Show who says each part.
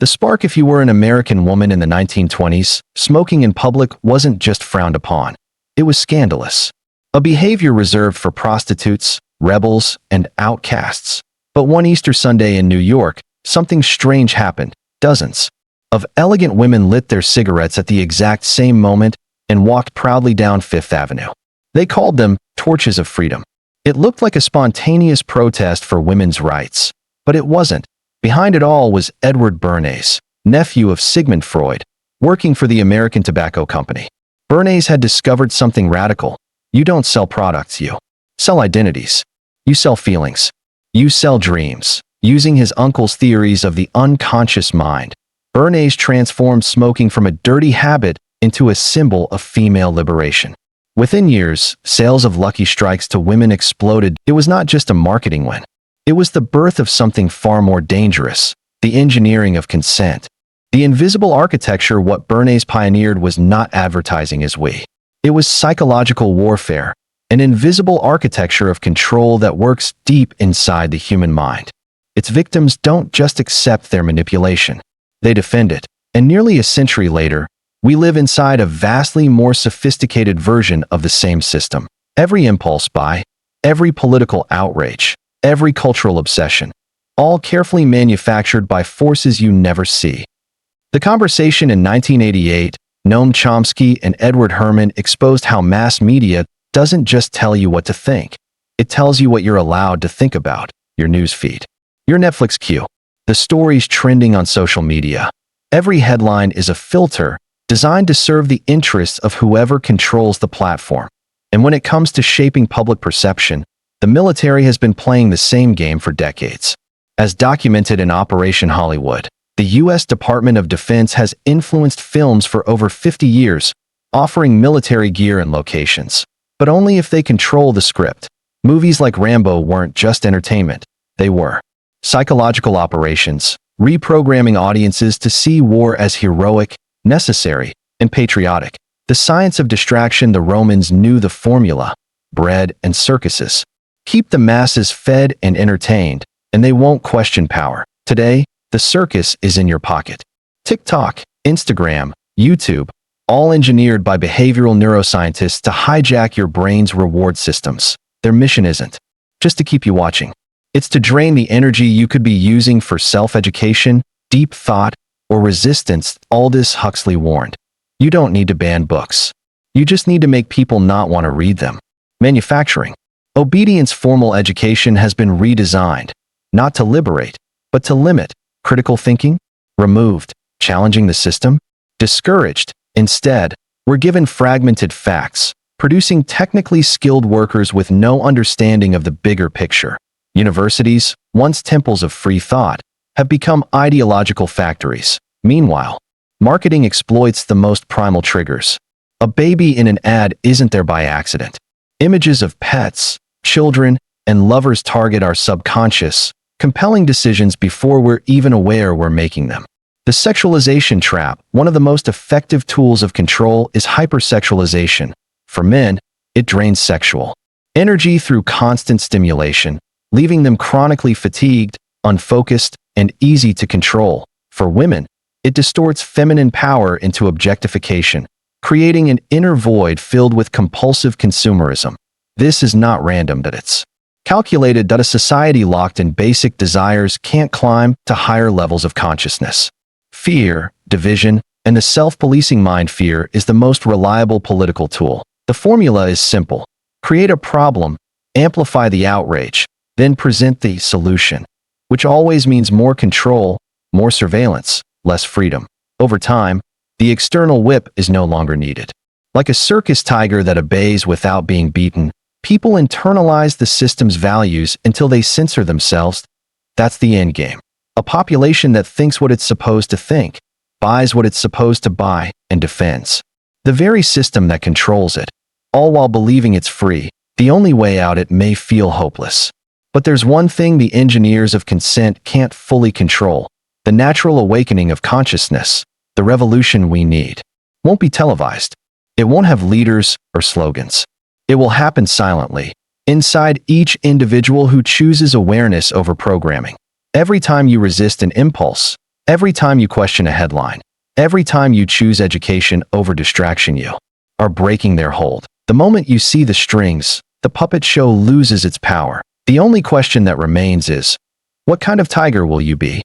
Speaker 1: The spark. If you were an American woman in the 1920s, smoking in public wasn't just frowned upon. It was scandalous. A behavior reserved for prostitutes, rebels, and outcasts. But one Easter Sunday in New York, something strange happened. Dozens of elegant women lit their cigarettes at the exact same moment and walked proudly down Fifth Avenue. They called them torches of freedom. It looked like a spontaneous protest for women's rights, but it wasn't. Behind it all was Edward Bernays, nephew of Sigmund Freud, working for the American Tobacco Company. Bernays had discovered something radical. You don't sell products, you sell identities. You sell feelings. You sell dreams. Using his uncle's theories of the unconscious mind, Bernays transformed smoking from a dirty habit into a symbol of female liberation. Within years, sales of Lucky Strikes to women exploded. It was not just a marketing win. It was the birth of something far more dangerous, the engineering of consent. The invisible architecture. What Bernays pioneered was not advertising as we. It was psychological warfare, an invisible architecture of control that works deep inside the human mind. Its victims don't just accept their manipulation. They defend it. And nearly a century later, we live inside a vastly more sophisticated version of the same system. Every impulse buy, every political outrage, every cultural obsession, all carefully manufactured by forces you never see. The Conversation in 1988, Noam Chomsky and Edward Herman exposed how mass media doesn't just tell you what to think. It tells you what you're allowed to think about. Your newsfeed, your Netflix queue, the stories trending on social media. Every headline is a filter designed to serve the interests of whoever controls the platform. And when it comes to shaping public perception, the military has been playing the same game for decades. As documented in Operation Hollywood, the U.S. Department of Defense has influenced films for over 50 years, offering military gear and locations. But only if they control the script. Movies like Rambo weren't just entertainment. They were psychological operations, reprogramming audiences to see war as heroic, necessary, and patriotic. The science of distraction. The Romans knew the formula: bread and circuses. Keep the masses fed and entertained, and they won't question power. Today, the circus is in your pocket. TikTok, Instagram, YouTube, all engineered by behavioral neuroscientists to hijack your brain's reward systems. Their mission isn't just to keep you watching. It's to drain the energy you could be using for self-education, deep thought, or resistance. Aldous Huxley warned, you don't need to ban books. You just need to make people not want to read them. Manufacturing. Obedience. Formal education has been redesigned, not to liberate, but to limit. Critical thinking? Removed. Challenging the system? Discouraged. Instead, we're given fragmented facts, producing technically skilled workers with no understanding of the bigger picture. Universities, once temples of free thought, have become ideological factories. Meanwhile, marketing exploits the most primal triggers. A baby in an ad isn't there by accident. Images of pets, children, and lovers target our subconscious, compelling decisions before we're even aware we're making them. The sexualization trap. One of the most effective tools of control is hypersexualization. For men, it drains sexual energy through constant stimulation, leaving them chronically fatigued, unfocused, and easy to control. For women, it distorts feminine power into objectification, creating an inner void filled with compulsive consumerism. This is not random, that it's calculated. That a society locked in basic desires can't climb to higher levels of consciousness. Fear, division, and the self-policing mind. Fear is the most reliable political tool. The formula is simple. Create a problem, amplify the outrage, then present the solution, which always means more control, more surveillance, less freedom. Over time, the external whip is no longer needed. Like a circus tiger that obeys without being beaten, people internalize the system's values until they censor themselves. That's the end game. A population that thinks what it's supposed to think, buys what it's supposed to buy, and defends the very system that controls it, all while believing it's free. The only way out. It may feel hopeless, but there's one thing the engineers of consent can't fully control: the natural awakening of consciousness. The revolution we need won't be televised. It won't have leaders or slogans. It will happen silently, inside each individual who chooses awareness over programming. Every time you resist an impulse, Every time you question a headline, every time you choose education over distraction, you are breaking their hold. The moment you see the strings, the puppet show loses its power. The only question that remains is, what kind of tiger will you be?